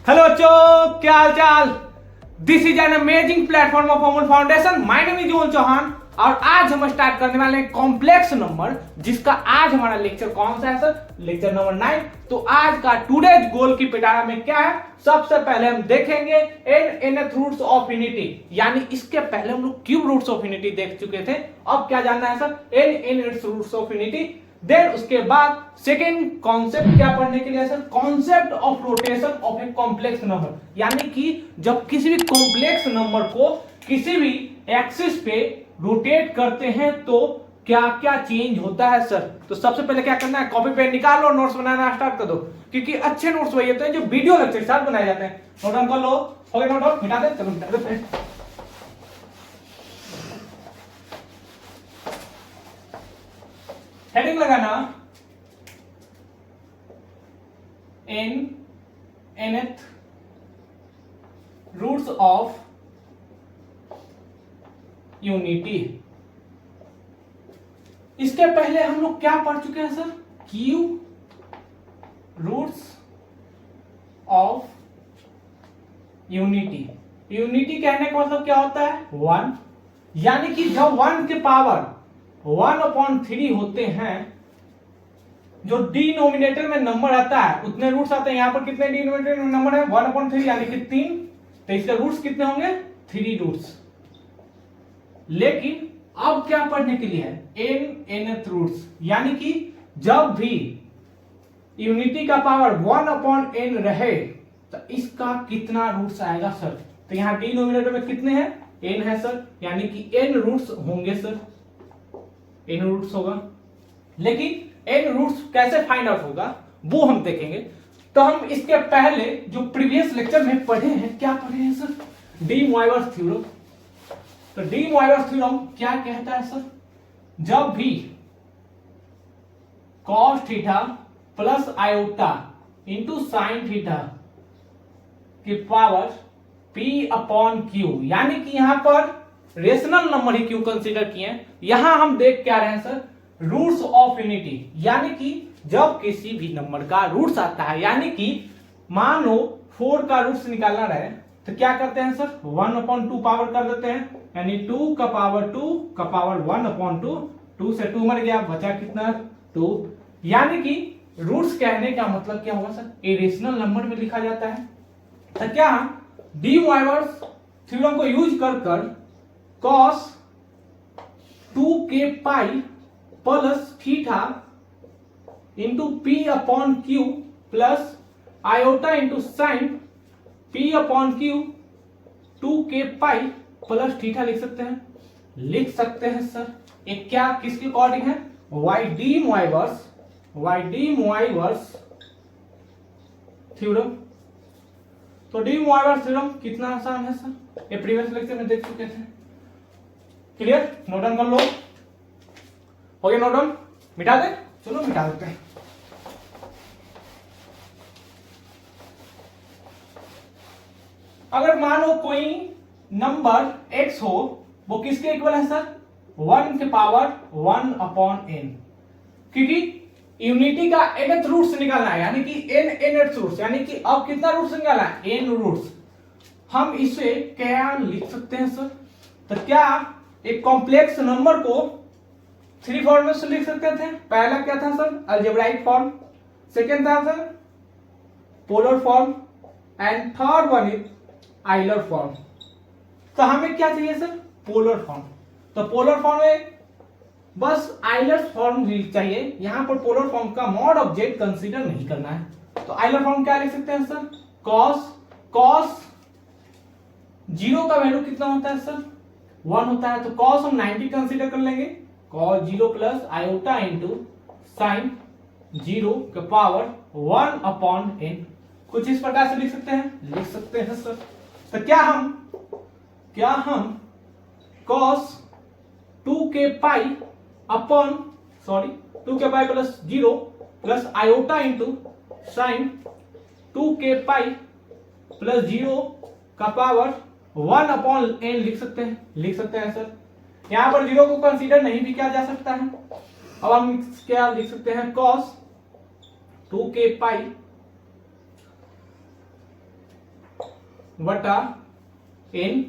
Hello बच्चों, क्या हाल चाल। This is an amazing platform of Amul foundation. My name is Amul Chauhan और आज हम स्टार्ट करने वाले हैं कॉम्प्लेक्स नंबर, जिसका आज हमारा लेक्चर कौन सा है सर? Lecture number 9। तो आज का टुडेज गोल की पिटारा में क्या है? सबसे पहले हम देखेंगे n nth roots of unity, यानी इसके पहले हम लोग क्यूब रूट्स ऑफ यूनिटी देख चुके थे। अब क्या जानना है sir? N nth roots of unity. Then उसके बाद सेकेंड कॉन्सेप्ट क्या पढ़ने के लिए sir? Concept of rotation of a complex number, यानी कि जब किसी भी कॉम्प्लेक्स नंबर को किसी भी एक्सिस पे रोटेट करते हैं तो क्या क्या चेंज होता है सर। तो सबसे पहले क्या करना है, कॉपी पेन निकाल लो, नोट्स बनाना स्टार्ट कर दो, क्योंकि अच्छे नोट्स वही होते हैं जो वीडियो लेक्चर के साथ बनाए जाते हैं। नोट डाउन कर लो, हो गया नोट डाउन, मिटा दे, चलो मिटा दे। हेडिंग लगाना nth रूट्स ऑफ यूनिटी। इसके पहले हम लोग क्या पढ़ चुके हैं sir? Cube roots of unity. Unity कहने का मतलब क्या होता है? 1, यानी कि जब 1 के पावर 1/3 होते हैं, जो डिनोमिनेटर में नंबर आता है उतने रूट्स आते हैं। यहां पर कितने डिनोमिनेटर में नंबर है? 1/3, यानी कि 3। तो इसके रूट्स कितने होंगे? 3 रूट्स। लेकिन अब क्या पढ़ने के लिए है? nth रूट्स, यानी कि जब भी यूनिटी का पावर 1/n रहे तो इसका कितना रूट्स आएगा सर? तो यहां डिनोमिनेटर में कितने हैं? n है सर, यानी कि n रूट्स होंगे सर, n रूट्स होगा। लेकिन n रूट्स कैसे फाइंड आउट होगा वो हम देखेंगे। तो हम इसके पहले जो प्रीवियस लेक्चर में पढ़े हैं, क्या पढ़े हैं सर? De Moivre's theorem. तो डी मॉइवर्स थ्योरम क्या कहता है सर? जब भी cos theta plus iota into sine theta की पावर p/q, यानी कि यहां पर रेशनल नंबर ही क्यों कंसीडर किए हैं? यहां हम देख क्या रहे हैं सर? रूट्स ऑफ यूनिटी, यानी कि जब किसी भी नंबर का रूट्स आता है, यानी कि मान लो 4 का रूट्स निकालना रहे तो क्या करते हैं सर? 1/2 पावर कर देते हैं, यानी 2 का पावर 2 का पावर 1/2। 2 से 2 मर गया, बचा कितना? 2। यानी कि रूट्स कहने का मतलब क्या होगा सर? इरेशनल नंबर में लिखा जाता है। तो क्या डी मॉइवर्स थ्योरम को यूज कर cos 2k pi plus theta into p/q plus iota into sign p/q 2k pi plus theta लिख सकते हैं? लिख सकते हैं सर। एक क्या किसके अकॉर्डिंग है? De Moivre's theorem. तो डी मॉइवर्स थ्योरम कितना आसान है सर? ये प्रीवियस लेक्चर में देख चुके थे। क्लियर? नोट डाउन कर लो, हो गया नोट डाउन, मिटा दे, चलो मिटा देते हैं। अगर मान लो कोई नंबर x हो, वो किसके इक्वल है सर? 1 के पावर 1/n, क्योंकि यूनिटी का nth रूट्स निकालना है, यानी कि nth रूट्स, यानी कि अब कितना रूट्स निकालना है? n roots. हम इसे क्या लिख सकते हैं सर? तो क्या एक कॉम्प्लेक्स नंबर को 3 फॉर्म में से लिख सकते थे। पहला क्या था सर? Algebraic form. सेकेंड था sir polar form, and third one is Euler form. तो हमें क्या चाहिए सर? Polar form. तो पोलर फॉर्म में बस आइलर फॉर्म चाहिए। यहां पर पोलर फॉर्म का मॉड ऑब्जेक्ट कंसीडर नहीं करना है। तो आइलर फॉर्म क्या लिख सकते हैं सर? cos 0 का वैल्यू कितना होता है सर? 1 होता है। तो cos हम 90 कंसीडर कर लेंगे। cos 0 plus iota into sign 0 का पावर 1/n। कुछ इस प्रकार से लिख सकते हैं? लिख सकते हैं सर। तो क्या हम cos 2k pi plus 0 plus iota into sign 2k pi plus 0 का पावर 1/n लिख सकते हैं? लिख सकते हैं सर। यहां पर 0 को कंसीडर नहीं भी किया जा सकता है। अब हम क्या लिख सकते हैं? cos 2k पाई बटा n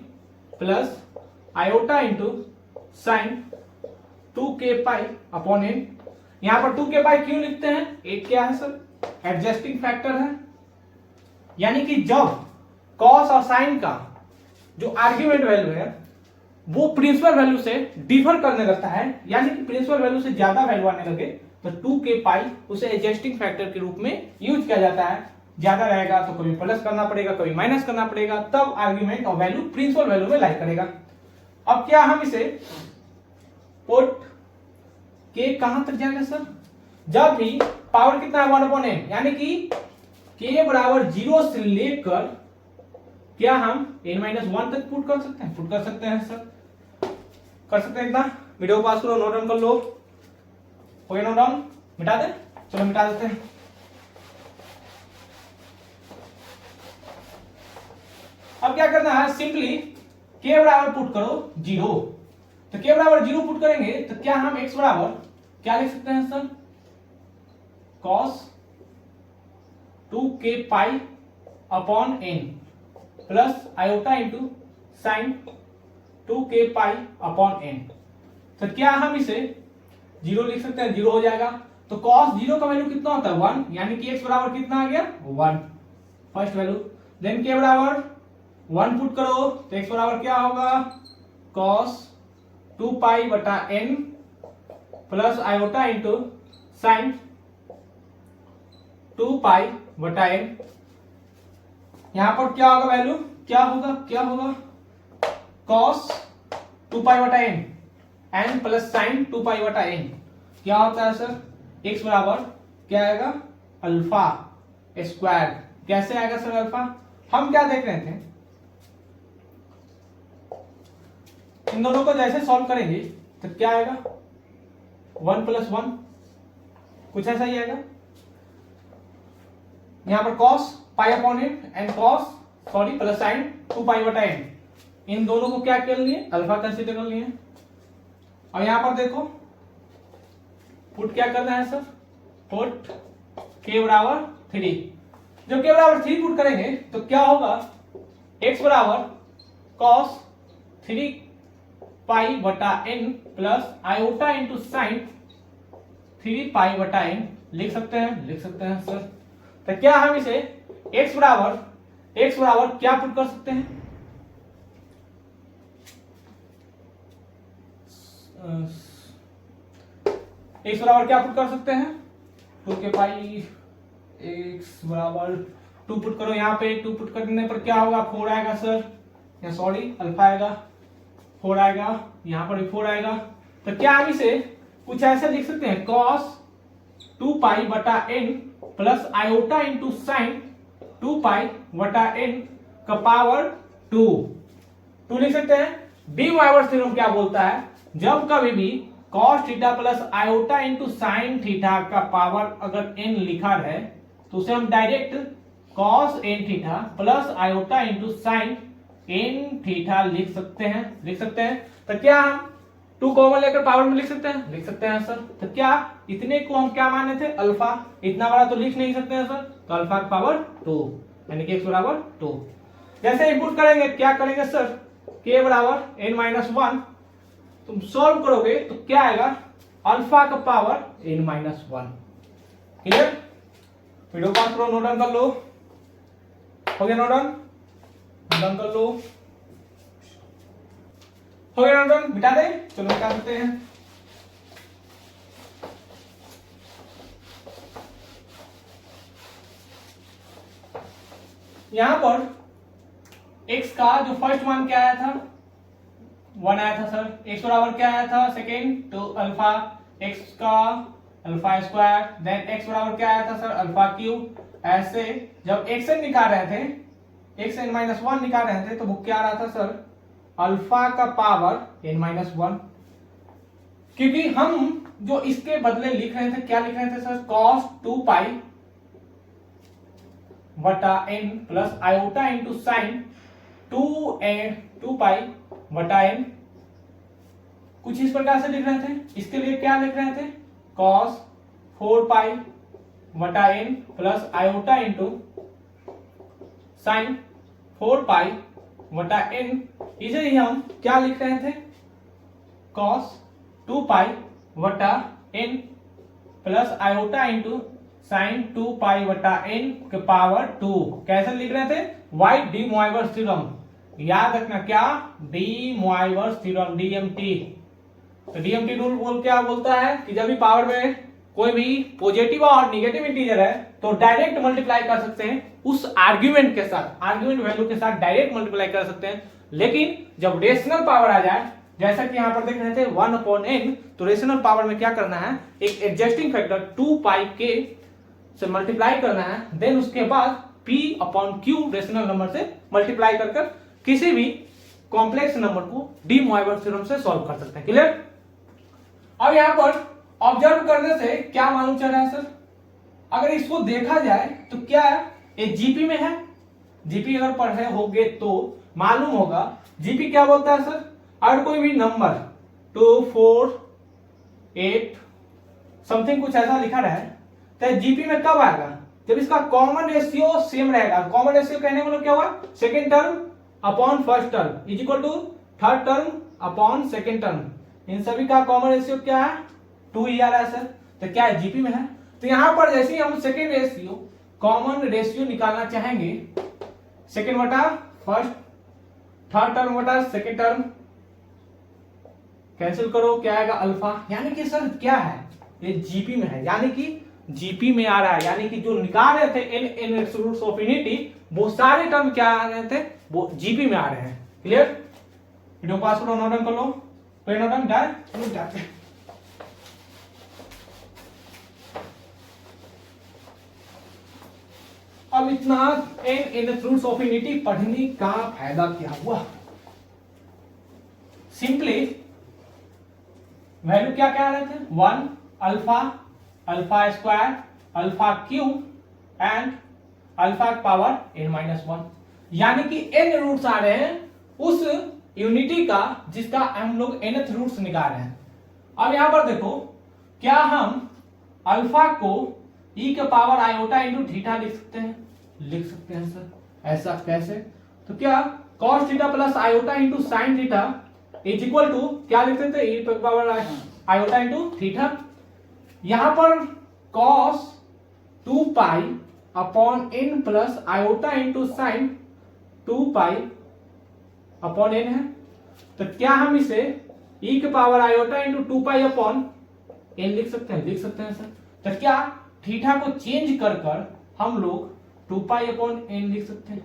plus iota into sign 2k upon n। यहां पर 2k क्यों लिखते हैं? एक क्या है सर? एडजस्टिंग फैक्टर है, यानी कि जब कॉस और साइन का जो आर्ग्यूमेंट वैल्यू है वो प्रिंसिपल वैल्यू से डिफर करने लगता है, यानी कि प्रिंसिपल वैल्यू से ज्यादा वैल्यू आने लगे, तो 2k उसे एडजस्टिंग फैक्टर के रूप में यूज किया जाता है। ज्यादा रहेगा तो कभी प्लस करना पड़ेगा, कभी माइनस करना पड़ेगा, तब आर्ग्यूमेंट और वैल्यू प्रिंसिपल वैल्यू में लाई करेगा। अब क्या हम इसे पुट के कहां तक जाएगा सर? जब भी पावर कितना है 1/n, यानी कि k बराबर 0 से लेकर क्या हम n-1 तक पुट कर सकते हैं? पुट कर सकते हैं सर, कर सकते हैं। इतना वीडियो पास करो, नोट डाउन कर लो। हो गया नोट डाउन? मिटा दे, चलो मिटा देते हैं। अब क्या करना है? सिंपली k बराबर पुट करो 0। तो k बराबर 0 पुट करेंगे तो क्या हम x बराबर क्या लिख सकते हैं sir? cos 2k upon n plus iota into sign 2k upon n। तो क्या हम इसे 0 लिख सकते हैं? 0 हो जाएगा। तो cos 0 का वैल्यू कितना होता है? 1, यानी कि x बराबर कितना आ गया? 1 फर्स्ट वैल्यू। देन k बराबर 1 पुट करो तो x बराबर क्या होगा? cos 2 बटा n plus iota into sign 2 बटा n। यहां पर क्या होगा वैल्यू? क्या होगा? cos 2 बटा n प्लस साइन 2 बटा n क्या होता है सर? x बराबर क्या आएगा? Alpha square. कैसे आएगा सर अल्फा? हम क्या देख रहे थे, इन दोनों को जैसे सॉल्व करेंगे तो क्या आएगा? 1 प्लस 1 कुछ ऐसा ही आएगा। यहां पर cos pi upon n and plus sign 2 बटा n, इन दोनों को क्या कर लिए? अल्फा कंसीडर कर लिए। और यहां पर देखो पुट क्या करना है सर? पुट k बराबर 3। जब k बराबर 3 पुट करेंगे तो क्या होगा? x बराबर cos 3 बटा n plus iota into sign 3 बटा n लिख सकते हैं सर। तो क्या हम इसे x बराबर क्या पुट कर सकते हैं? x बराबर क्या पुट कर सकते हैं? 2k x बराबर 2 पुट करो। यहाँ पे 2 पुट करने पर क्या होगा? 4 आएगा सर, या सॉरी अल्फा आएगा, 4 आएगा, यहाँ पर भी 4 आएगा। तो क्या हम इसे कुछ ऐसे लिख सकते हैं? cos 2 बटा n plus iota into sign 2 बटा n का पावर 2 लिख सकते हैं। डी मोइवर्स थ्योरम क्या बोलता है? जब कभी भी cos theta plus iota into sine theta का पावर अगर n लिखा है तो उसे हम direct cos n theta plus iota into sign n theta लिख सकते हैं। तो क्या हम 2 कॉमन लेकर पावर में लिख सकते हैं सर। तो क्या इतने को हम क्या माने थे? अल्फा। इतना बड़ा तो लिख नहीं सकते हैं सर, तो अल्फा का पावर 2 यानी कि x बराबर 2। जैसे इनपुट करेंगे क्या करेंगे सर? k बराबर n-1, तुम सॉल्व करोगे तो क्या आएगा? अल्फा का पावर n-1। क्लियर? वीडियो पास करो, नोट डाउन कर लो। हो गया नोट डाउन? डाउन कर लो। हो गया नोट डाउन? मिटा दे, चलो मिटा देते हैं। यहां पर x का जो फर्स्ट मान क्या आया था? 1 आया था सर। x बराबर क्या आया था? सेकेंड तो अल्फा x का अल्फा स्क्वायर। देन x बराबर क्या आया था सर? Alpha cube. ऐसे जब xn निकाल रहे थे, xn-1 निकाल रहे थे, तो वो क्या आ रहा था सर? अल्फा का पावर n-1। क्योंकि हम जो इसके बदले लिख रहे थे, क्या लिख रहे थे सर? cos 2 बटा n plus iota into sign 2 बटा n, कुछ इस प्रकार से लिख रहे थे। इसके लिए क्या लिख रहे थे? cos 4 बटा n plus iota into sign 4 पाई बटा n, इसे ही हम क्या लिख रहे थे, cos 2 पाई बटा n plus iota into sign 2 pi बटा n के पावर 2, कैसे लिख रहे थे, वाई डी मोइवर्स थ्योरम, याद रखना क्या, डी मोइवर्स थ्योरम, डीएमटी। तो डीएमटी रूल बोल क्या बोलता है कि जब भी पावर में कोई भी पॉजिटिव और निगेटिव इंटीजर है तो डायरेक्ट मल्टीप्लाई कर सकते हैं उस आर्ग्यूमेंट के साथ, आर्ग्यूमेंट वैल्यू के साथ डायरेक्ट मल्टीप्लाई कर सकते हैं। लेकिन जब रेशनल पावर आ जाए, जैसा कि यहां पर देख रहे थे 1/n, तो रेशनल पावर में क्या करना है, एक एडजस्टिंग फैक्टर 2 पाई के से मल्टीप्लाई करना है, देन उसके बाद p/q रेशनल नंबर से मल्टीप्लाई कर किसी भी कॉम्प्लेक्स नंबर को डी मोइवर्स थ्योरम से सॉल्व कर सकते हैं। क्लियर। अब यहां पर ऑब्जर्व करने से क्या मालूम चल रहा है सर, अगर इसको देखा जाए तो क्या है, ये जीपी में है, जीपी अगर पढ़े होगे तो मालूम होगा जीपी क्या बोलता है सर, अगर कोई भी नंबर 2 4 8 समथिंग कुछ ऐसा लिखा रहा है तो जीपी में कब आएगा, जब इसका कॉमन रेशियो सेम रहेगा। कॉमन रेशियो कहने मतलब क्या हुआ, second term upon first term is equal to third term upon second term, इन सभी का कॉमन रेशियो क्या है, 2 ही आ रहा है सर, तो क्या है जीपी में है। तो यहां पर जैसे ही हम सेकेंड रेशियो कॉमन रेशियो निकालना चाहेंगे, सेकेंड बटा फर्स्ट, थर्ड टर्म बटा सेकेंड टर्म, कैंसिल करो क्या आएगा अल्फा, यानी कि सर क्या है, ये जीपी में है, यानी कि जीपी में आ रहा है, यानी कि जो निकाल रहे थे एन रूट्स ऑफ इन्फिनिटी वो सारे टर्म क्या आ रहे थे, वो जीपी में आ रहे हैं। क्लियर। वीडियो पास करो, नोट डाउन कर लो, कोई नोट डाउन जाए। अब इतना एन रूट्स ऑफ इन्फिनिटी पढ़ने का फायदा क्या हुआ, सिंपली वैल्यू क्या क्या आ रहे थे, 1 alpha, alpha square, alpha cube and alpha power n-1, यानी कि n रूट्स आ रहे हैं उस यूनिटी का जिसका हम लोग nth रूट्स निकाल रहे हैं। अब यहां पर देखो, क्या हम अल्फा को e के पावर आयोटा इंटू थीटा लिख सकते हैं, लिख सकते हैं सर, ऐसा कैसे, तो क्या cos theta plus iota into sine theta is equal to क्या लिख सकते हैं, e के पावर आयोटा इंटू थीटा। यहां पर cos 2 pi upon n plus iota into sign 2 pi upon n है, तो क्या हम इसे e के power iota into 2 pi upon n लिख सकते हैं, लिख सकते हैं सर। तो क्या थीटा को चेंज कर हम लोग 2 पाई अपॉन n लिख सकते हैं,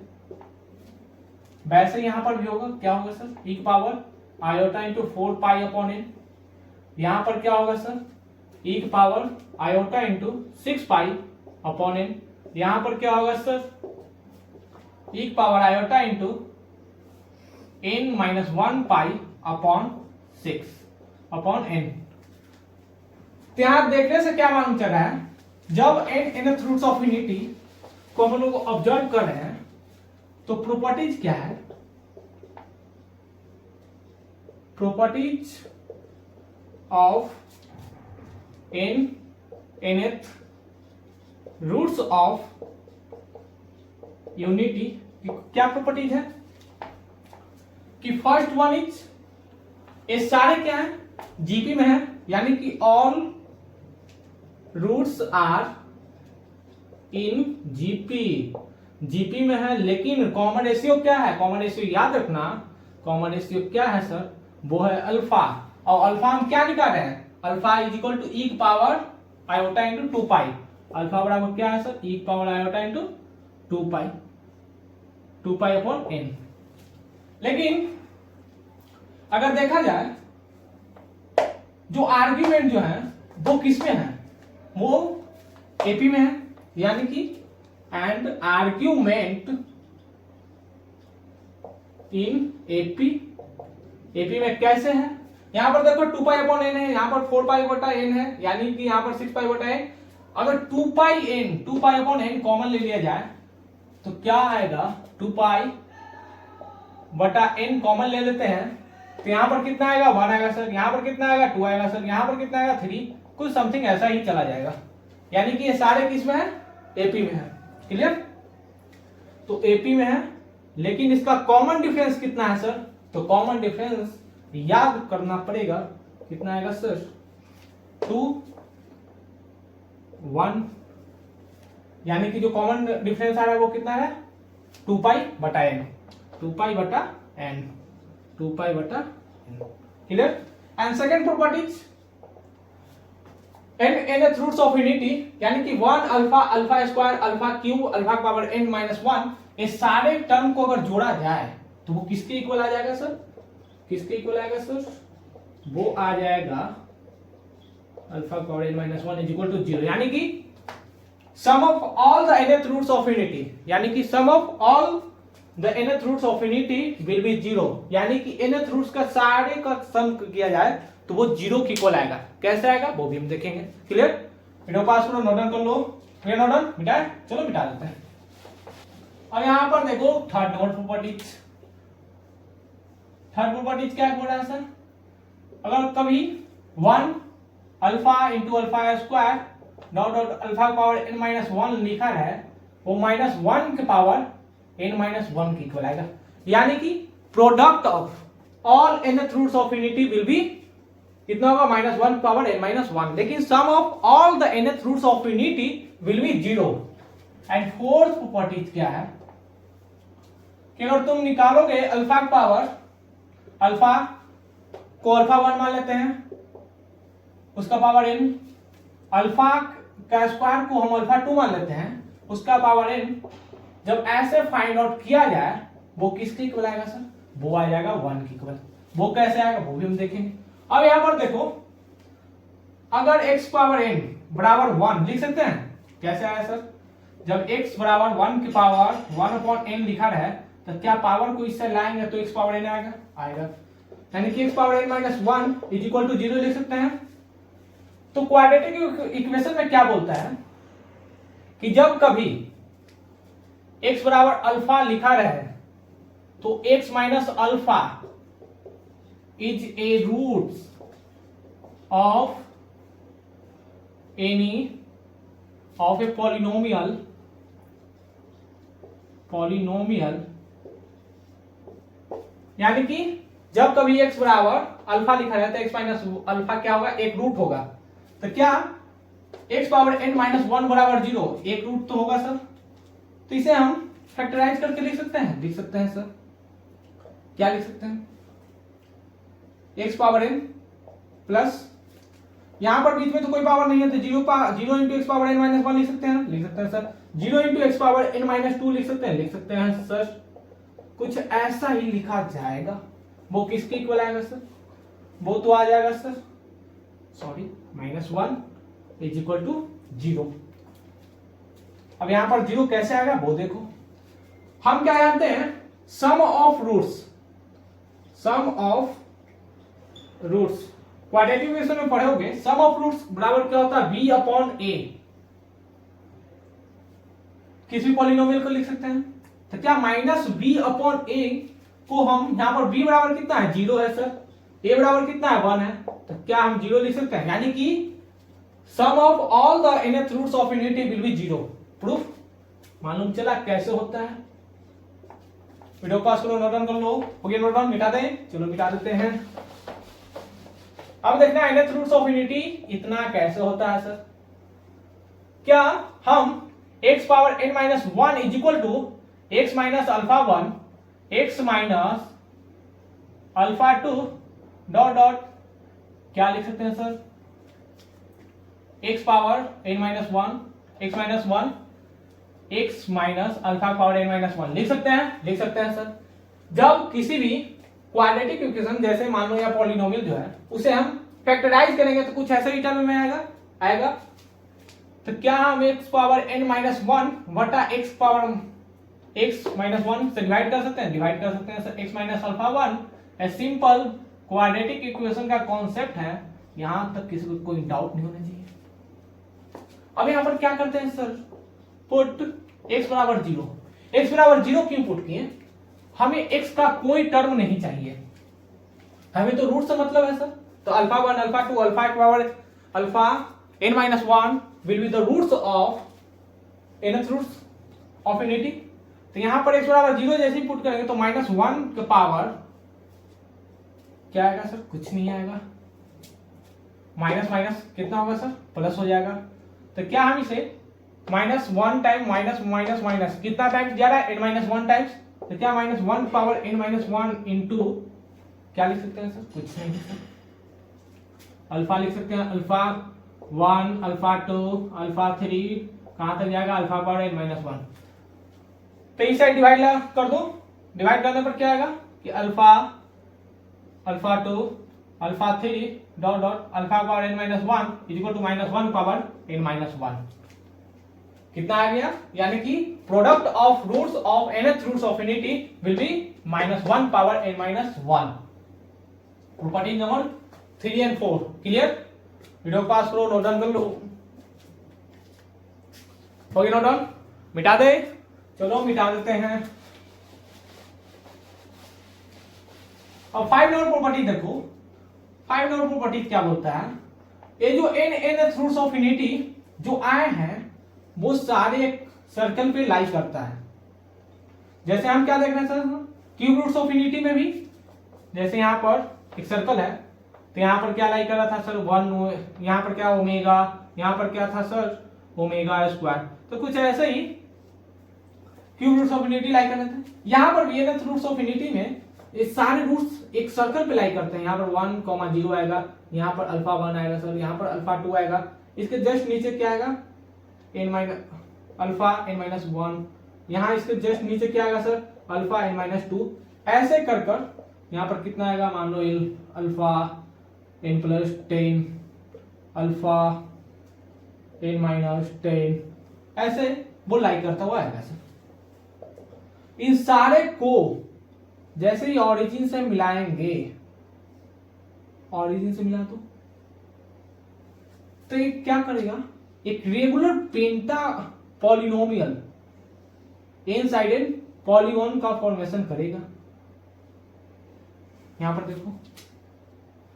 वैसे यहां पर भी होगा, क्या होगा सर, e के पावर आयोटा इंटू 4 पाई अपॉन n, यहां पर क्या होगा सर, e के पावर आयोटा इंटू 6 पाई अपॉन n, यहां पर क्या होगा सर, e के power iota into n-1 pi upon 6 upon n। तो यहां देखने से क्या मालूम चल रहा है, जब nth रूट्स ऑफ यूनिटी को हम लोग ऑब्जर्व कर रहे हैं तो प्रॉपर्टीज क्या है, properties of nth roots of unity क्या प्रॉपर्टीज है, कि फर्स्ट वन इज, ये सारे क्या है, जीपी में है, यानी कि all roots are in GP, GP में है, लेकिन कॉमन रेशियो क्या है, कॉमन रेशियो याद रखना, कॉमन रेशियो क्या है सर, वो है अल्फा, और अल्फा हम क्या निकाल रहे हैं, alpha is equal to e power iota into 2 pi, alpha बराबर क्या है sir, e power iota into 2 pi upon n। लेकिन अगर देखा जाए जो आर्ग्यूमेंट जो है वो किस में है, वो एपी में है, यानी कि and argument in AP, AP में कैसे है, यहां पर देखो 2 पाई अपॉन n है, यहां पर 4 पाई बटा n है, यानी कि यहां पर 6 पाई बटा n, अगर 2 पाई अपॉन n कॉमन ले लिया जाए तो क्या आएगा, 2 पाई बटा n कॉमन ले लेते हैं तो यहां पर कितना आएगा, 1 आएगा सर, यहां पर कितना आएगा, 2 आएगा सर, यहां पर कितना आएगा, 3, कुछ समथिंग ऐसा ही चला जाएगा, यानी कि ये सारे किस में है, एपी में है। क्लियर। तो एपी में है लेकिन इसका कॉमन डिफरेंस कितना है सर? तो कॉमन डिफरेंस याद करना पड़ेगा, कितना आएगा सर? 2 1, यानी कि जो कॉमन डिफरेंस आ रहा है वो कितना है? 2 पाई बटा n, 2 पाई बटा n, 2 पाई बटा n। Clear? And second properties, n nth roots of unity, यानी कि 1 alpha, alpha square, alpha cube, alpha का पावर n माइनस 1, ये सारे टर्म को अगर जोड़ा जाए तो वो किसके इक्वल आ जाएगा सर? किसके इक्वल आएगा सर? वो आ जाएगा अल्फा का power n minus 1 is equal to 0, यानी कि sum of all the nth roots of unity, यानी कि sum of all the nth roots of unity will be 0, यानी कि nth रूट्स का सारे का सम किया जाए तो वो 0 के इक्वल आएगा। कैसे आएगा वो भी हम देखेंगे। क्लियर? वीडियो पास करो, नोट डाउन कर लो। क्लियर? नोट डाउन मिटाए, चलो मिटा देते हैं। अब यहां पर देखो third note properties, third properties क्या बोल रहा है सर? अगर कभी 1 alpha into alpha square dot dot alpha power n minus 1 लिखा है, वो माइनस 1 के पावर n माइनस 1 के इक्वल आएगा, यानी कि product of all nth roots of unity will be कितना होगा? माइनस 1 पावर n माइनस 1, लेकिन sum of all the nth roots of unity will be 0। And fourth properties क्या है कि अगर तुम निकालोगे अल्फा पावर, अल्फा को अल्फा 1 मान लेते हैं, उसका पावर n, अल्फा का स्क्वायर को हम अल्फा 2 मान लेते हैं, उसका पावर n, जब ऐसे फाइंड आउट किया जाए वो किसके इक्वल आएगा सर? वो आ जाएगा 1 के इक्वल। वो कैसे आएगा वो भी हम देखेंगे। अब यहां पर देखो, अगर x पावर n बराबर 1 लिख सकते हैं, कैसे आया सर? जब x बराबर 1 की पावर 1 अपॉन n लिखा रहे तो क्या पावर को इससे लाएंगे तो x पावर n आएगा? आएगा, यानी कि x power n minus 1 is equal to 0 लिख सकते हैं। तो क्वाड्रेटिक इक्वेशन में क्या बोलता है कि जब कभी x बराबर अल्फा लिखा रहे तो x minus alpha is a root of any of a polynomial यानी कि जब कभी x बराबर अल्फा लिखा रहता है, x माइनस अल्फा क्या होगा? एक रूट होगा। तो क्या x पावर n माइनस 1 बराबर 0 एक रूट तो होगा सर? तो इसे हम फैक्टराइज करके लिख सकते हैं, लिख सकते हैं सर। क्या लिख सकते हैं? x पावर n प्लस, यहां पर बीच में तो कोई पावर नहीं है तो 0 into x power n minus 1 लिख सकते हैं, लिख सकते हैं sir. 0 into x power n minus 2 लिख सकते हैं, लिख सकते हैं सर। कुछ ऐसा ही लिखा जाएगा। वो किसके इक्वल आएगा सर? वो तो आ जाएगा sir, sorry, minus 1 is equal to 0। अब यहां पर 0 कैसे आएगा वो देखो। हम क्या जानते हैं? Sum of roots, sum of roots quadratic equation में पढ़ोगे, सम ऑफ रूट्स बराबर क्या होता है? b upon a। किसी भी पॉलिनोमियल को लिख सकते हैं। तो क्या माइनस b अपॉन a को हम यहां पर b बराबर कितना है? 0 है सर। a बराबर कितना है? 1 है। तो क्या हम 0 लिख सकते हैं? यानी कि sum of all the nth roots of unity will be 0। Proof मालूम चला कैसे होता है? वीडियो पास करो, नोट डाउन कर लो। हो गया नोट डाउन? मिटा दें? चलो मिटा देते हैं। अब देखना nth रूट्स ऑफ यूनिटी इतना कैसे होता है सर? क्या हम x power n minus 1 is equal to x minus alpha 1 x minus alpha 2 dot dot क्या लिख सकते हैं sir? x power n minus 1 x minus 1 x minus alpha power n minus 1 लिख सकते हैं, लिख सकते हैं सर। जब किसी भी क्वाड्रेटिक इक्वेशन जैसे मान लो या पॉलिनोमियल जो है उसे हम फैक्टराइज करेंगे तो कुछ ऐसे ही टर्म में आएगा। तो क्या हम x पावर n माइनस 1 बटा x पावर x माइनस 1 से डिवाइड कर सकते हैं, डिवाइड कर सकते हैं sir. x minus alpha 1 a simple quadratic equation का कॉन्सेप्ट है, यहां तक किसी को कोई डाउट नहीं होना चाहिए। अब यहां पर क्या करते हैं सर? पुट x बराबर 0। x बराबर 0 क्यों पुट किए? हमें x का कोई टर्म नहीं चाहिए, हमें तो रूट से मतलब है सर। तो अल्फा 1 अल्फा 2 अल्फा के power alpha n minus 1 will be the roots of nth roots of unity. तो यहां पर x बराबर 0 जैसे ही पुट करेंगे तो -1 के पावर क्या आएगा सर, कुछ नहीं आएगा, माइनस माइनस कितना होगा सर, प्लस हो जाएगा। तो क्या हम इसे -1 टाइम माइनस माइनस माइनस कितना टाइम्स जा रहा है, n-1 टाइम्स, तो क्या -1 पावर n-1 इंटू क्या लिख सकते हैं सर, कुछ नहीं सर, अल्फा लिख सकते हैं, अल्फा 1 अल्फा 2 अल्फा 3 कहां तक जाएगा, अल्फा पावर n-1। तो इस साइड डिवाइड कर दो, डिवाइड करने पर क्या आएगा कि alpha 2 alpha 3 dot dot alpha power n-1 is equal to -1 power n-1 कितना आ गया, यानी कि product of roots of nth roots of infinity will be -1 power n-1। Property number 3 and 4 clear. Video पास करो, नोट डाउन कर लो, हो गया note down, मिटा दे, चलो मिटा देते हैं। अब 5 नंबर प्रॉपर्टी देखो, 5 नंबर प्रॉपर्टी क्या बोलता है, ये जो nth रूट्स ऑफ इनफिनिटी जो आए हैं वो सारे एक सर्कल पे लाई करता है। जैसे हम क्या देख रहे हैं sir, cube roots of infinity में भी जैसे यहां पर एक सर्कल है, तो यहां पर क्या लाई कर रहा था सर 1, यहां पर क्या ओमेगा, यहां पर क्या था सर ओमेगा स्क्वायर, तो कुछ ऐसे ही क्यूब रूट्स ऑफ इनफिनिटी लाई कर रहे थे। यहां पर भी nth रूट्स ऑफ इनफिनिटी में ये सारे रूट्स एक सर्कल पे लाई करते हैं। यहाँ पर 1, 0 आएगा, यहाँ पर अल्फा 1 आएगा सर, यहाँ पर अल्फा 2 आएगा, इसके जस्ट नीचे क्या आएगा अल्फा n-1, यहाँ इसके जस्ट नीचे क्या आएगा सर अल्फा n-2, ऐसे कर कर यहाँ पर कितना आएगा, मान लो अल्फा n+10 अल्फा n-10 ऐसे वो लाई करता हुआ आएगा सर। इन सारे को जैसे ही ऑरिजिन से मिलाएंगे, ऑरिजिन से मिला तो ये क्या करेगा, एक regular penta polynomial n sided polygon का फॉर्मेशन करेगा। यहां पर देखो,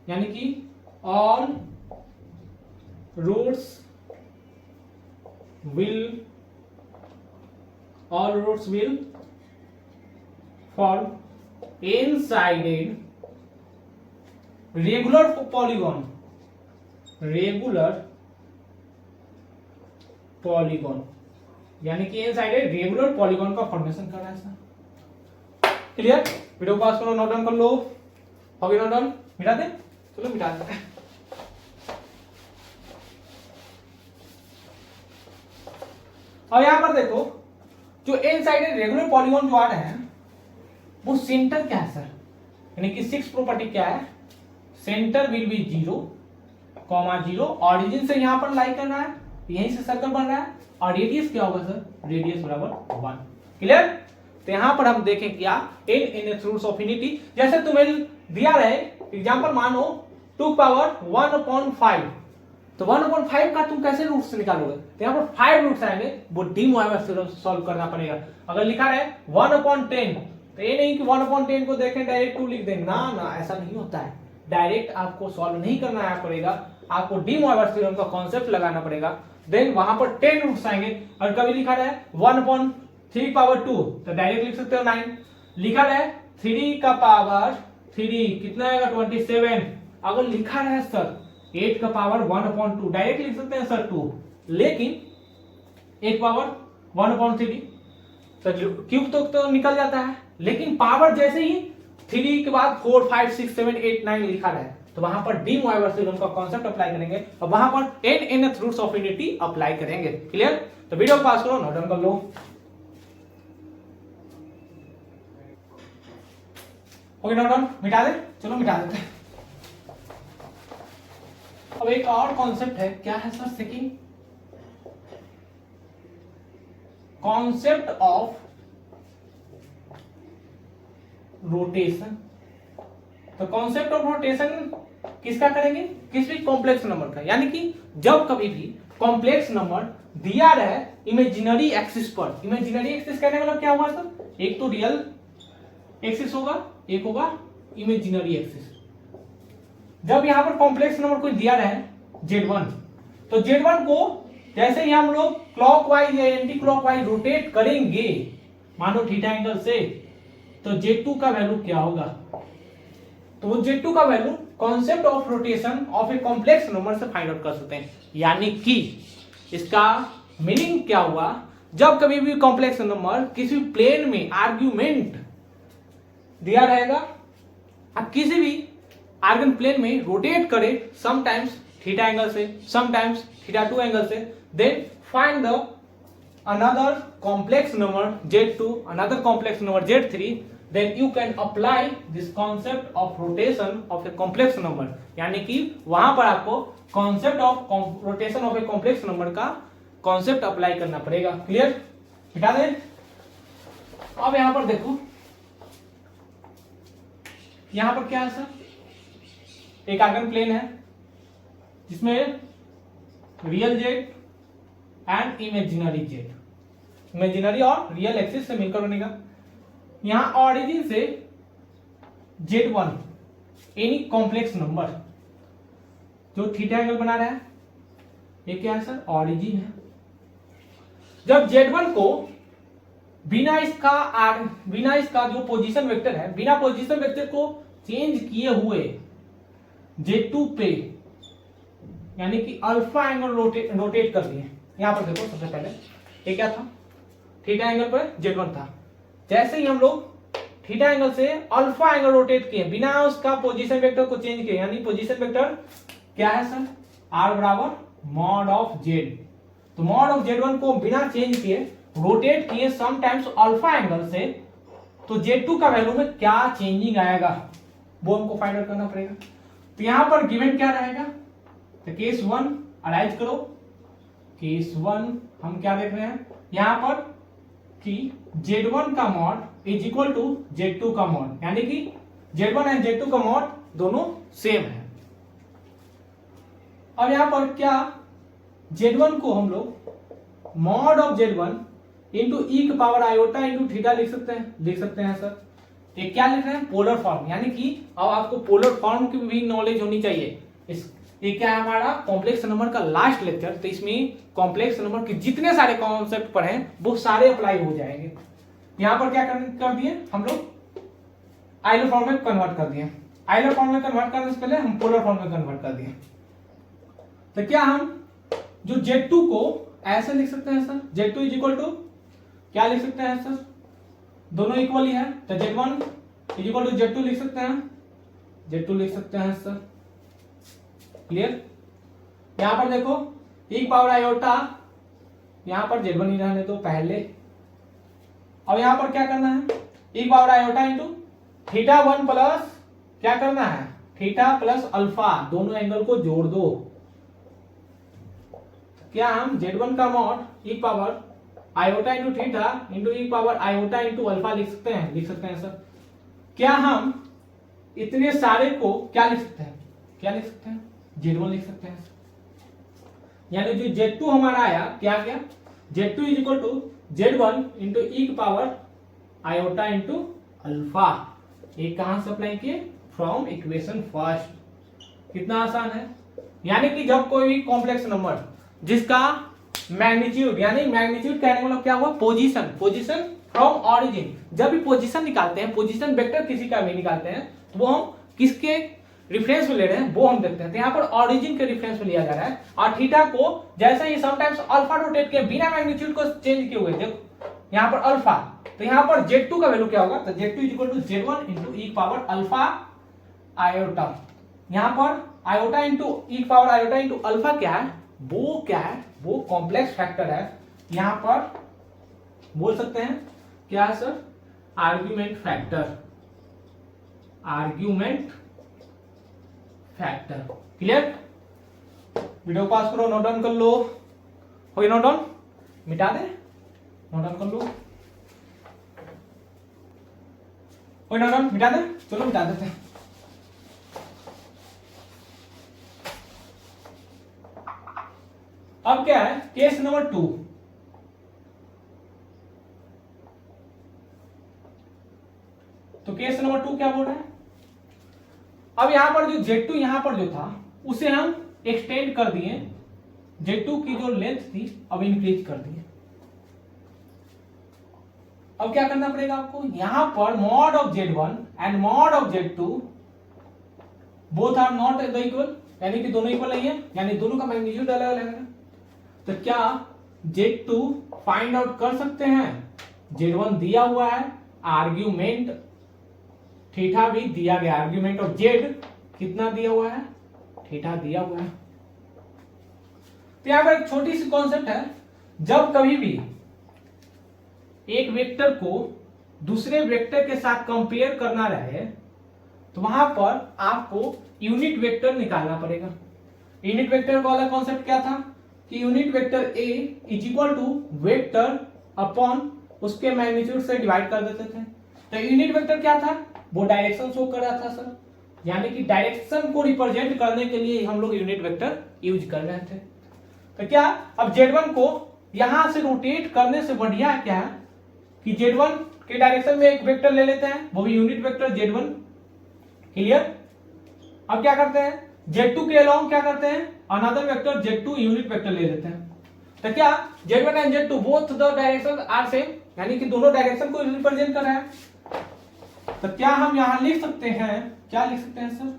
यानी कि all roots will form n sided regular polygon, यानी कि एन साइडेड रेगुलर पॉलीगॉन का फॉर्मेशन कर रहा है सर। क्लियर, वीडियो पास करो, नोट डाउन कर लो, हो गया नोट डाउन, मिटा दे, चलो मिटा दे। और यहां पर देखो जो एन साइडेड रेगुलर पॉलीगॉन जो आ रहे हैं वो सेंटर क्या है सर, यानी कि 6 प्रॉपर्टी क्या है, सेंटर विल बी 0, 0, ऑरिजिन से यहां पर लाई करना है, यहीं से सर्कल बन रहा है, और रेडियस क्या होगा सर, रेडियस बराबर 1। क्लियर, तो यहां पर हम देखें क्या nth रूट्स ऑफ इनफिनिटी, जैसे तुम्हें दिया रहे एग्जांपल, मानो 2 पावर 1/5, तो 1/5 का तुम कैसे रूट्स निकालोगे, तो यहां पर 5 रूट्स आएंगे, वो डी मोइरस थ्योरम सॉल्व करना पड़ेगा। अगर लिखा रहे 1/10, तो ये नहीं कि 1/10 को देखें डायरेक्ट 2 लिख दें, ना ऐसा नहीं होता है, डायरेक्ट आपको सॉल्व नहीं करना पड़ेगा, आपको डी मोइरस थ्योरम का कॉन्सेप्ट लगाना पड़ेगा, देन वहां पर 10 रूट्स आएंगे। और कभी लिखा रहे 1/3 पावर 2, तो डायरेक्ट लिख सकते हो 9, लिखा रहे 3 का पावर 3 कितना आएगा 27, अगर लिखा रहे सर 8 का पावर 1/2, डायरेक्ट लिख सकते हैं सर 2, लेकिन 8 पावर 1/3 तो क्यूब तो निकल जाता है, लेकिन पावर जैसे ही 3 के बाद 4, 5, 6, 7, 8, 9 लिखा रहे तो वहां पर डी मोइरस थ्योरम का कॉन्सेप्ट अप्लाई करेंगे और वहां पर nth roots of infinity apply करेंगे। क्लियर, तो वीडियो पास करो, नोट डाउन कर लो, ओके नोट डाउन, मिटा दे, चलो मिटा देते हैं। अब एक और कॉन्सेप्ट है, क्या है sir, second concept of rotation. तो कॉन्सेप्ट ऑफ रोटेशन किसका करेंगे, किस भी कॉम्प्लेक्स नंबर का, यानी कि जब कभी भी कॉम्प्लेक्स नंबर दिया रहे इमेजिनरी एक्सिस पर, इमेजिनरी एक्सिस कहने का मतलब क्या हुआ सर, एक तो रियल एक्सिस होगा, एक होगा इमेजिनरी एक्सिस। जब यहां पर कॉम्प्लेक्स नंबर कोई दिया रहे Z1, तो Z1 को जैसे ही हम लोग क्लॉकवाइज या एंटी क्लॉकवाइज रोटेट करेंगे मानो थीटा एंगल से, तो Z2 का वैल्यू क्या होगा? तो Z2 का value concept of rotation of a complex number से फाइंड आउट कर सकते हैं। यानी कि इसका मीनिंग क्या हुआ, जब कभी भी कॉम्प्लेक्स नंबर किसी प्लेन में आर्ग्यूमेंट दिया रहेगा, अब किसी भी आर्गन प्लेन में रोटेट करे, समटाइम्स थीटा एंगल से, समटाइम्स थीटा 2 एंगल से, then find the another complex number Z2, another complex number Z3, then you can apply this concept of rotation of a complex number। यानी कि वहां पर आपको concept of rotation of a complex number का concept apply करना पड़ेगा। Clear? हटा दें। अब यहां पर देखो, यहां पर क्या है सर, एक आर्गन प्लेन है जिसमें real Z and imaginary Z, imaginary और रियल एक्सिस से मिलकर बनेगा। यहां ऑरिजिन से Z1 एनी कॉम्प्लेक्स नंबर जो थीटा एंगल बना रहा है, ये क्या है सर? ऑरिजिन है। जब Z1 को बिना इसका जो पोजीशन वेक्टर है, बिना पोजीशन वेक्टर को चेंज किए हुए Z2 पे, यानी कि अल्फा एंगल रोटेट कर दिए। यहां पर देखो, सबसे पहले ये क्या था? थीटा एंगल पर Z1 था। जैसे ही हम लोग थीटा एंगल से अल्फा एंगल रोटेट किए बिना उसका पोजीशन वेक्टर को चेंज किए, यानी पोजीशन वेक्टर क्या है सर? R बराबर मॉड ऑफ जेड। तो मॉड ऑफ Z1 को बिना चेंज किए रोटेट किए समटाइम्स अल्फा एंगल से, तो Z2 का वैल्यू में क्या चेंजिंग आएगा वो हमको फाइंड आउट करना पड़ेगा। तो यहां पर गिवन क्या रहेगा? तो केस 1 अराइज करो। केस 1 हम क्या देख रहे हैं यहां पर कि Z1 का mod is equal to Z2 का मॉड, यानी कि Z1 एंड Z2 का मॉड दोनों सेम है। अब यहां पर क्या, Z1 को हम लोग mod of Z1 into e की पावर आयोटा इंटू थीटा लिख सकते हैं सर। ये क्या लिख रहे हैं? Polar form. यानी कि अब आपको पोलर फॉर्म की भी नॉलेज होनी चाहिए। ये क्या है हमारा कॉम्प्लेक्स नंबर का लास्ट लेक्चर, तो इसमें कॉम्प्लेक्स नंबर के जितने सारे कॉन्सेप्ट पढ़े हैं वो सारे अप्लाई हो जाएंगे। यहां पर क्या कर दिए हम लोग? आइलर फॉर्म में कन्वर्ट कर दिए। आइलर फॉर्म में कन्वर्ट करने से पहले हम पोलर फॉर्म में कन्वर्ट कर दिए। तो क्या हम जो Z2 को ऐसे लिख सकते हैं sir? Z2 is equal to क्या लिख सकते हैं सर? दोनों इक्वल ही है, तो Z1 is equal to Z2 लिख सकते हैं, Z2 लिख सकते हैं सर। क्लियर? यहां पर देखो एक पावर आयोटा, यहां पर Z1 ही रहने दो पहले। अब यहां पर क्या करना है? एक power iota into theta 1 plus क्या करना है? थीटा प्लस अल्फा, दोनों एंगल को जोड़ दो। क्या हम Z1 का मॉड एक power iota into theta into एक पावर आयोटा इंटू अल्फा लिख सकते हैं सर। क्या हम इतने सारे को क्या लिख सकते हैं? Z1 लिख सकते हैं। यानी जो Z2 हमारा आया क्या Z2 is equal to Z1 into e की पावर आयोटा इंटू अल्फा। एक कहां से अप्लाई किए? From equation first. कितना आसान है। यानी कि जब कोई भी कॉम्प्लेक्स नंबर जिसका मैग्नीट्यूड, यानी मैग्नीट्यूड कहने का मतलब क्या हुआ? Position from origin. जब भी पोजीशन निकालते हैं, पोजीशन वेक्टर किसी का भी निकालते हैं, तो वो हम किसके रिफरेंस में ले रहे हैं वो हम देखते हैं। तो यहाँ पर ऑरिजिन के रिफरेंस में लिया जा रहा है। और थीटा को जैसे ही समटाइम्स अल्फा रोटेट किए बिना मैग्नीट्यूड को चेंज किए हुए, देखो यहाँ पर अल्फा, तो यहाँ पर Z2 का वैल्यू क्या होगा? तो Z2 is equal to Z1 into e power alpha iota. यहाँ पर iota into e power iota into alpha क्या है? वो कॉम्प्लेक्स फैक्टर है। यहां पर बोल सकते हैं क्या है sir? Argument factor. Clear? Video पास करो, नोट डाउन कर लो। हो गया नोट डाउन? मिटा दे, नोट डाउन कर लो। हो गया नोट डाउन? मिटा दे, चलो मिटा देते हैं। अब क्या है? Case number 2। तो केस नंबर 2 क्या बोल रहे हैं? अब यहां पर जो Z2 यहां पर जो था उसे हम एक्सटेंड कर दिए। Z2 की जो लेंथ थी अब इंक्रीज कर दिए। अब क्या करना पड़ेगा आपको, यहां पर mod of Z1 and mod of Z2 both are not the equal, यानी कि दोनों इक्वल नहीं है, यानी दोनों का मैग्नीट्यूड अलग अलग है। तो क्या Z2 फाइंड आउट कर सकते हैं? Z1 दिया हुआ है, आर्ग्यूमेंट थीटा भी दिया गया, आर्ग्यूमेंट ऑफ Z कितना दिया हुआ है, थीटा दिया हुआ है। तो यहां पर एक छोटी सी कॉन्सेप्ट है, जब कभी भी एक वेक्टर को दूसरे वेक्टर के साथ कंपेयर करना रहे तो वहां पर आपको यूनिट वेक्टर निकालना पड़ेगा। यूनिट वेक्टर वाला कॉन्सेप्ट क्या था कि unit vector a is equal to vector upon उसके मैग्नीट्यूड से डिवाइड कर देते थे। तो यूनिट वेक्टर क्या था, वो डायरेक्शन शो कर रहा था सर, यानी कि डायरेक्शन को रिप्रेजेंट करने के लिए हम लोग यूनिट वेक्टर यूज कर रहे थे। तो क्या अब Z1 को यहां से रोटेट करने से बढ़िया क्या है कि Z1 के डायरेक्शन में एक वेक्टर ले लेते हैं, वो भी यूनिट वेक्टर Z1। क्लियर? अब क्या करते हैं, Z2 के अलोंग क्या करते हैं, another vector Z2 unit vector ले लेते हैं। तो क्या Z1 and Z2 both the direction are same, यानी कि दोनों डायरेक्शन को रिप्रेजेंट कर रहे हैं। तो क्या हम यहां लिख सकते हैं, क्या लिख सकते हैं sir,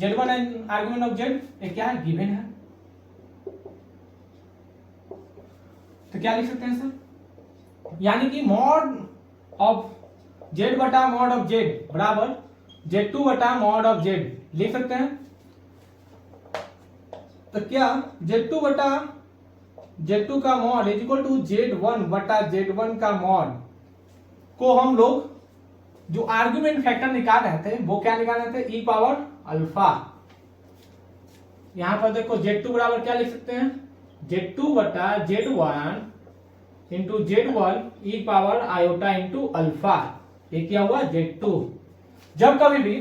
Z1 and argument of Z ये क्या है, गिवन है। तो क्या लिख सकते हैं सर, यानी कि मॉड ऑफ Z बटा मॉड ऑफ Z बराबर Z2 बटा मॉड ऑफ Z लिख सकते हैं। तो क्या Z2 बटा Z2 का mod is equal to Z1 बटा Z1 का मॉड को हम लोग जो आर्गुमेंट फैक्टर निकाल रहे थे वो क्या निकाल रहे थे, e पावर अल्फा। यहां पर देखो Z2 बराबर क्या लिख सकते हैं, Z2 बटा Z1 into Z1 e power iota into alpha. ये क्या हुआ, Z2। जब कभी भी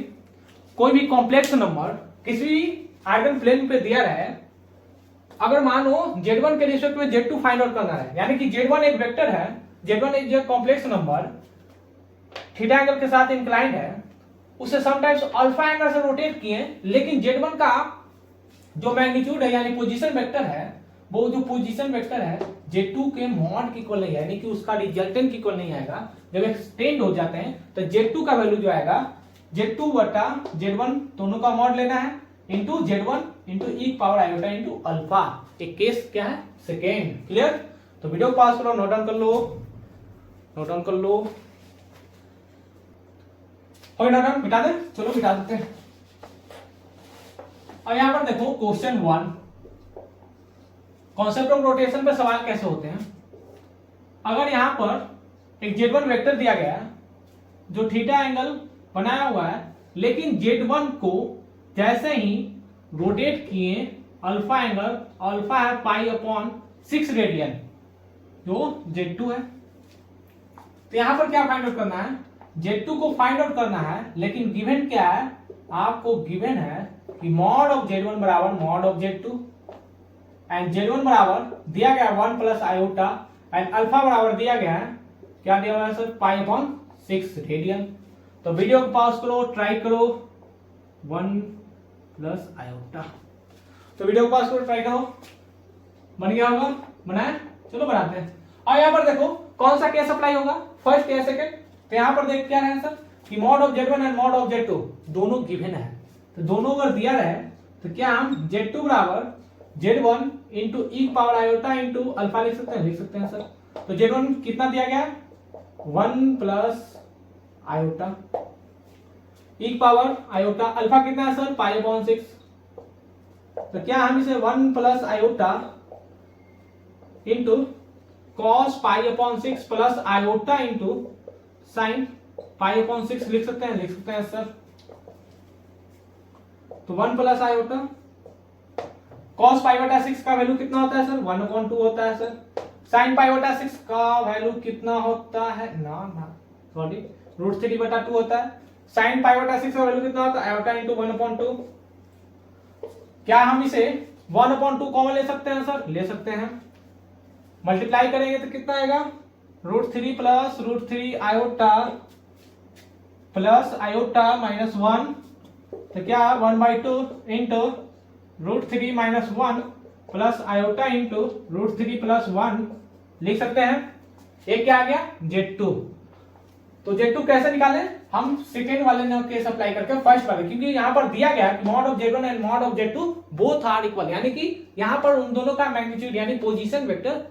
कोई भी कॉम्प्लेक्स नंबर किसी भी आइगन प्लेन पे दिया रहे, अगर मानो Z1 के रिस्पेक्ट में Z2 फाइंड आउट करना है, यानी कि Z1 एक वेक्टर है, Z1 एक जो कॉम्प्लेक्स नंबर थीटा एंगल के साथ इंक्लाइंड है, उसे समटाइम्स अल्फा एंगल से रोटेट किए, लेकिन Z1 का जो मैग्नीट्यूड है यानी पोजीशन वेक्टर है, वो जो पोजीशन वेक्टर है Z2 के मॉड की इक्वल नहीं है, यानी कि उसका रिजल्टेंट की इक्वल नहीं आएगा। जब एक्सटेंड हो जाते हैं तो Z2 का वैल्यू जो आएगा Z2 बटा Z1 दोनों का मॉड लेना है into Z1 into e power iota into alpha. एक केस क्या है, सेकेंड। क्लियर? तो वीडियो को पास करो, नोट डाउन कर लो, नोट डाउन कर लो। और नोट डाउन मिटा दे, चलो मिटा देते हैं। और यहां पर देखो क्वेश्चन 1, कॉन्सेप्ट ऑफ रोटेशन पे सवाल कैसे होते हैं। अगर यहां पर एक Z1 वेक्टर दिया गया है जो थीटा एंगल बनाया हुआ है, लेकिन Z1 को जैसे ही रोटेट किए अल्फा एंगल, अल्फा है पाई अपॉन 6 रेडियन जो Z2 है। तो यहां पर क्या फाइंड आउट करना है, Z2 को फाइंड आउट करना है, लेकिन गिवन क्या है, आपको गिवन है कि मॉड ऑफ Z1 बराबर mod of Z2 and Z1 बराबर दिया गया 1 प्लस आयोटा एंड अल्फा बराबर दिया गया है, क्या दिया हुआ है सर, पाई अपॉन 6 रेडियन। तो वीडियो को पॉज करो, ट्राई करो 1 प्लस आयोटा। तो वीडियो को पॉज करो, ट्राई करो, बन गया होगा, बनाए, चलो बनाते हैं। और यहाँ पर देखो कौन सा केस अप्लाई होगा, फर्स्ट या सेकंड। तो यहाँ पर देख क्या है सर कि mod of Z1 and mod of Z2 दोनों गिवन है। तो दोनों अगर दिया रहे तो क्या हम Z2 बराबर Z1 into e power iota into alpha लिख सकते हैं, लिख सकते हैं सर। तो Z1 कितना दिया गया, 1 प्लस आयोटा, ई पावर आयोटा, अल्फा कितना है सर, पाई अपॉन 6। तो क्या हम इसे 1 plus iota into cos pi upon 6 plus iota into sine pi upon 6 लिख सकते हैं, लिख सकते हैं सर। तो 1 प्लस आयोटा कॉस पाई बटा 6 का वैल्यू कितना होता है सर, 1/2 होता है सर। साइन पाई बटा 6 का वैल्यू कितना होता है, सॉरी √3 बटा 2 होता है। साइन पाई बटा 6 का वैल्यू कितना होता है, आयोटा इंटू 1/2। क्या हम इसे 1/2 कॉमन ले सकते हैं सर, ले सकते हैं। मल्टीप्लाई करेंगे तो कितना आएगा, √3 plus √3 iota plus iota minus 1। तो क्या 1/2 into √3 minus 1 plus iota into √3 plus 1 लिख सकते हैं। ये क्या आ गया Z2। तो Z2 कैसे निकाले हम सेकेंड वाले ने केस अप्लाई करके फर्स्ट वाले, क्योंकि यहाँ पर दिया गया कि mod of Z1 and mod of Z2 both are equal, यानी कि यहाँ पर उन दोनों का मैग्नीट्यूड यानी पोजीशन वेक्टर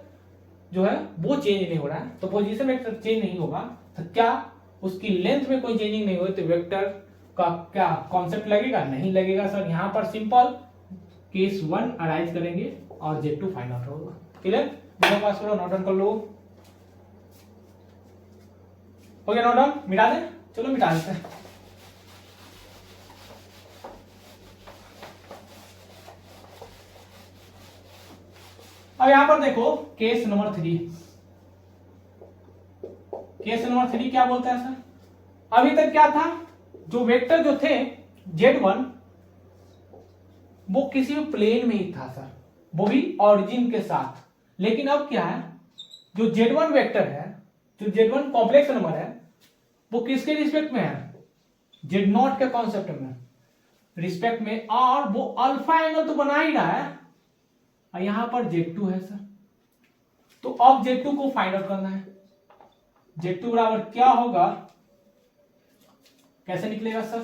जो है वो चेंज नहीं हो रहा है। तो पोजीशन वेक्टर चेंज नहीं होगा तो क्या उसकी लेंथ में कोई चेंजिंग नहीं हुई तो वेक्टर का क्या कॉन्सेप्ट लगेगा, नहीं लगेगा सर। यहाँ पर सिंपल केस 1 अराइज करेंगे और Z2 फाइंड आउट होगा। क्लियर, मेरे पास करो, नोट डाउन कर लो। हो गया नोट डाउन, मिटा दे, चलो मिटा देते हैं। अब यहां पर देखो केस नंबर 3। केस नंबर 3 क्या बोलता है सर, अभी तक क्या था, जो वेक्टर जो थे Z1 वो किसी भी प्लेन में ही था सर, वो भी ऑरिजिन के साथ। लेकिन अब क्या है, जो Z1 वेक्टर है, जो Z1 कॉम्प्लेक्स नंबर है, वो किसके रिस्पेक्ट में है, Z0 के कॉन्सेप्ट में रिस्पेक्ट में, और वो अल्फा एंगल तो बना ही रहा है, और यहां पर Z2 है सर। तो अब Z2 को फाइंड आउट करना है। Z2 बराबर क्या होगा, कैसे निकलेगा सर,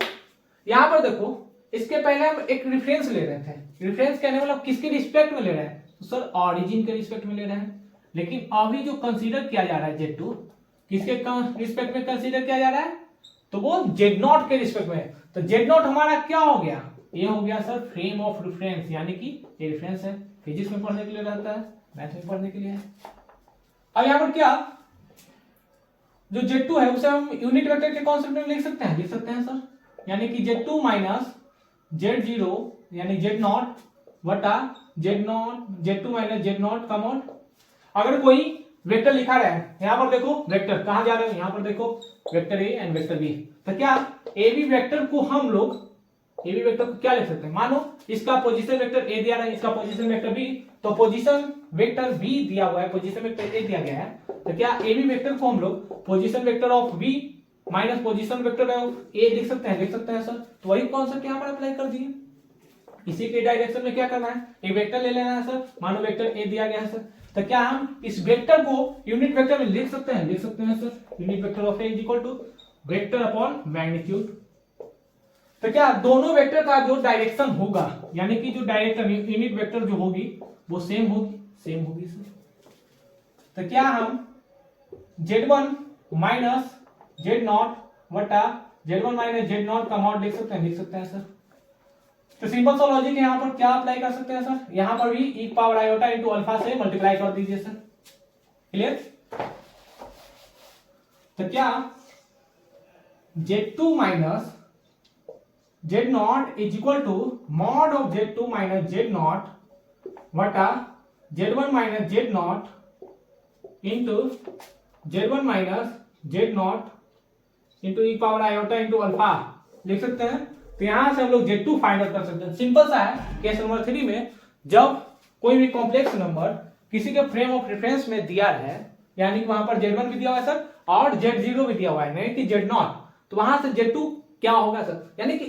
यहां पर देखो इसके पहले हम एक रेफरेंस ले रहे थे। रेफरेंस कहने मतलब किसके रिस्पेक्ट में ले रहे हैं, तो सर ऑरिजिन के रिस्पेक्ट में ले रहे हैं। लेकिन अभी जो कंसीडर किया जा रहा है Z2 किसके रिस्पेक्ट में कंसीडर किया जा रहा है, तो वो Z0 के रिस्पेक्ट में। तो Z0 हमारा क्या हो गया, ये हो गया सर फ्रेम ऑफ रेफरेंस, यानी कि ये रेफरेंस है, फिजिक्स में पढ़ने के लिए रहता है, मैथ में पढ़ने के लिए है। अब यहां पर क्या, जो Z2 है उसे हम यूनिट वेक्टर के कॉन्सेप्ट में लिख सकते हैं सर, यानी कि Z2 माइनस Z0 यानी Z0 बटा Z2 माइनस Z0 का मॉड। अगर कोई वेक्टर लिखा रहा है, यहां पर देखो वेक्टर कहां जा रहे हैं, यहां पर देखो vector a and vector b, तो क्या ए बी वेक्टर को हम लोग ए बी वेक्टर को क्या लिख सकते हैं, मानो इसका पोजीशन वेक्टर ए दिया रहा है, इसका पोजीशन वेक्टर बी, तो पोजीशन वेक्टर बी दिया हुआ है, पोजीशन वेक्टर ए दिया गया है, तो क्या ए बी वेक्टर को हम लोग position vector of B minus position vector of A लिख सकते हैं सर। तो वही कॉन्सेप्ट यहां पर अप्लाई कर दिए। इसी के डायरेक्शन में क्या करना है, एक वेक्टर ले लेना है सर, मानो वेक्टर ए दिया गया है सर, तो क्या हम इस वेक्टर को यूनिट वेक्टर में लिख सकते हैं sir, unit vector of a is equal to vector upon magnitude. तो क्या दोनों वेक्टर का जो डायरेक्शन होगा, यानी कि जो डायरेक्शन यूनिट वेक्टर जो होगी वो सेम होगी सर। तो क्या हम Z1 माइनस Z0 बटा Z1 माइनस Z0 का मॉड लिख सकते हैं सर। तो सिंपल सा लॉजिक है, यहां पर क्या अप्लाई कर सकते हैं सर, यहां पर भी e power iota into alpha से मल्टीप्लाई कर दीजिए सर। क्लियर, तो क्या Z2 minus Z0 is equal to mod of Z2 minus Z0 बटा Z1 minus Z0 into Z1 minus Z0 into e power iota into alpha लिख सकते हैं। तो यहां से हम लोग Z2 फाइंड आउट कर सकते हैं। सिंपल सा है, केस नंबर 3 में जब कोई भी कॉम्प्लेक्स नंबर किसी के फ्रेम ऑफ रेफरेंस में दिया है, यानी कि वहां पर Z1 भी दिया हुआ है सर और Z0 भी दिया हुआ है, नहीं कि Z0, तो वहां से Z2 क्या होगा सर, यानी कि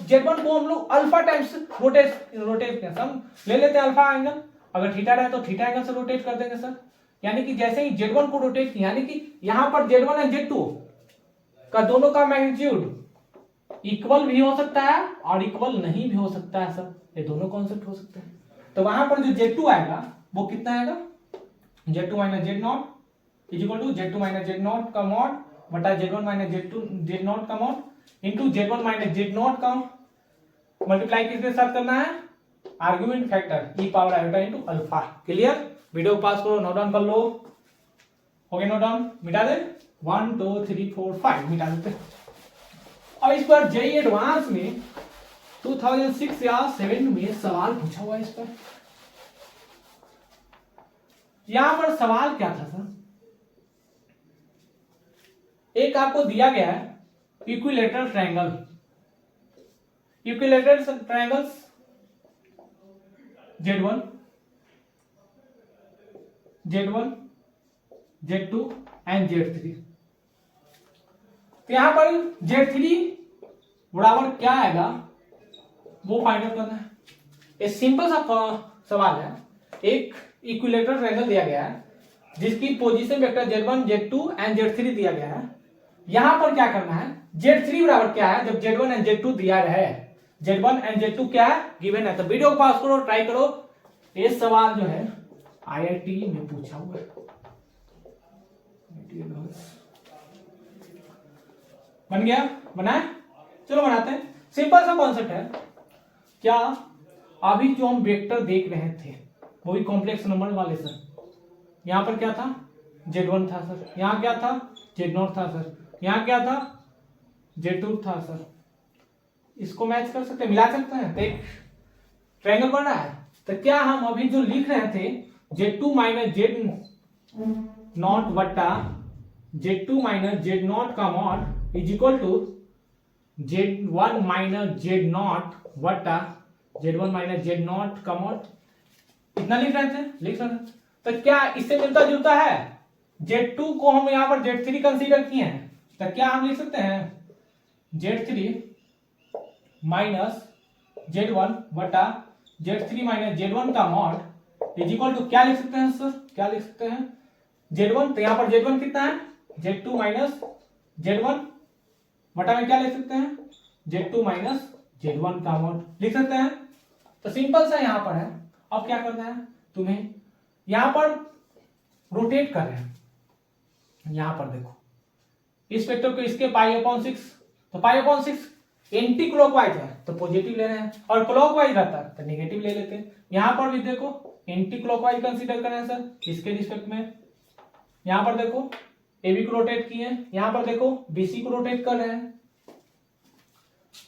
Z1 को हम लोग अल्फा टाइम्स रोटेट हम ले लेते हैं अल्फा एंगल, अगर थीटा रहे तो थीटा एंगल से रोटेट कर देंगे सर। यानी कि जैसे ही Z1 को रोटेट किया, यानी कि यहां पर Z1 एंड Z2 का दोनों का मैग्नीट्यूड इक्वल भी हो सकता है और इक्वल नहीं भी हो सकता है सर, ये दोनों कॉन्सेप्ट हो सकते हैं। तो वहां पर जो Z2 आएगा वो कितना आएगा, Z2 minus Z0 is equal to Z2 minus Z0 का मॉड बटा Z1 माइनस Z0 का mod into Z1 minus Z0 का मल्टीप्लाई किसके साथ करना है, argument factor e power iota into alpha. Clear, video पास करो, नोट डाउन कर लो। हो गया नोट डाउन, मिटा दे 1 2 3 4 5 मिटा देते। अब इस पर जेईई एडवांस में 2006 या 7 में सवाल पूछा हुआ है इस पर। यहां पर सवाल क्या था सर, एक आपको दिया गया है equilateral triangle, equilateral triangles Z1 Z2 and Z3। तो यहां पर Z3 बराबर क्या आएगा वो फाइंड आउट करना है। एक सिंपल सा सवाल है, एक इक्विलैटरल ट्रायंगल दिया गया है, जिसकी position vector Z1 Z2 and Z3 दिया गया है। यहां पर क्या करना है, Z3 बराबर क्या है जब Z1 एंड Z2 दिया है, Z1 एंड Z2 क्या है गिवन है। तो वीडियो को पास करो, ट्राई करो। ये सवाल जो है IIT में पूछा हुआ है। बन गया, बनाए, चलो बनाते हैं। सिंपल सा कॉन्सेप्ट है। क्या अभी जो हम वेक्टर देख रहे थे वो भी कॉम्प्लेक्स नंबर वाले सर, यहां पर क्या था Z1 था सर, यहां क्या था Z0 था सर, यहां क्या था Z2 था सर। इसको मैच कर सकते हैं, मिला सकते हैं, तो एक ट्रायंगल बन रहा है। तो क्या हम अभी जो लिख रहे थे Z2 माइनस Z0 बट्टा Z2 माइनस Z0 का mod is equal to Z1 minus Z0 बट्टा Z1 माइनस Z0 का मॉड, इतना लिख रहे थे, लिख रहे थे। तो क्या इससे मिलता जुलता है, Z2 को हम यहां पर Z3 कंसीडर किए हैं, तो क्या हम लिख सकते हैं Z3 माइनस Z1 बटा Z3 माइनस Z1 का मॉड इज इक्वल टू क्या लिख सकते हैं सर, क्या लिख सकते हैं Z1, तो यहां पर Z1 कितना है Z2 माइनस Z1 बटा में क्या लिख सकते हैं Z2 माइनस Z1 का मॉड लिख सकते हैं। तो सिंपल सा यहां पर है। अब क्या करना है तुम्हें, यहां पर रोटेट कर रहे हैं, यहां पर देखो इस वेक्टर को इसके π/6, तो π/6 एंटी क्लॉकवाइज है तो पॉजिटिव ले रहे हैं, और क्लॉकवाइज रहता है तो नेगेटिव ले लेते हैं। यहां पर भी देखो एंटी क्लॉकवाइज कंसीडर कर रहे हैं सर इसके रिस्पेक्ट में। यहां पर देखो AB को रोटेट किए, यहां पर देखो BC को रोटेट कर रहे हैं,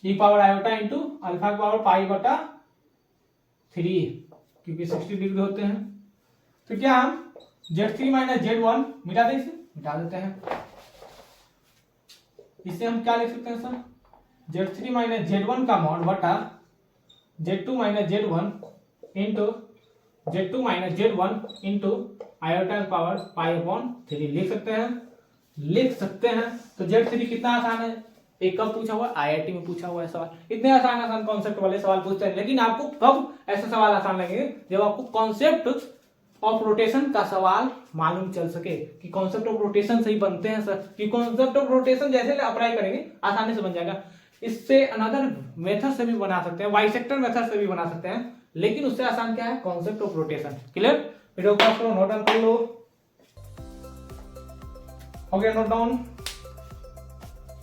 e power iota into alpha की पावर π/3 क्योंकि 60 डिग्री होते हैं। तो क्या हम Z3 माइनस Z1 मिटा दें, इसे मिटा देते हैं। इससे हम क्या लिख सकते हैं सर Z3 माइनस Z1 का मॉड बटा Z2 minus Z1 into Z2 minus Z1 into iota की पावर π/3 लिख सकते हैं, लिख सकते हैं। तो Z3 कितना आसान है, एक कब पूछा हुआ IIT में पूछा हुआ है सवाल। इतने आसान आसान कॉन्सेप्ट वाले सवाल पूछते हैं, लेकिन आपको कब ऐसे सवाल आसान लगेंगे जब आपको कॉन्सेप्ट ऑफ रोटेशन का सवाल मालूम चल सके कि कॉन्सेप्ट ऑफ रोटेशन से ही बनते हैं सर, कि कॉन्सेप्ट ऑफ रोटेशन जैसे अप्लाई करेंगे आसानी से बन जाएगा। इससे अनदर मेथड से भी बना सकते हैं, बाइसेक्टर मेथड से भी बना सकते हैं, लेकिन उससे आसान क्या है concept of rotation. Clear, video को करो, नोट डाउन कर लो। हो गया नोट डाउन।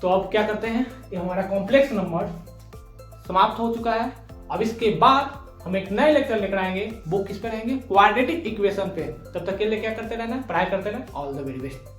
तो अब क्या करते हैं, ये हमारा कॉम्प्लेक्स नंबर समाप्त हो चुका है। अब इसके बाद हम एक नए लेक्चर लेकर आएंगे, वो किस पे रहेंगे, क्वाड्रेटिक इक्वेशन पे। तब तक के लिए क्या करते रहना, पढ़ाई करते रहना। All the very best.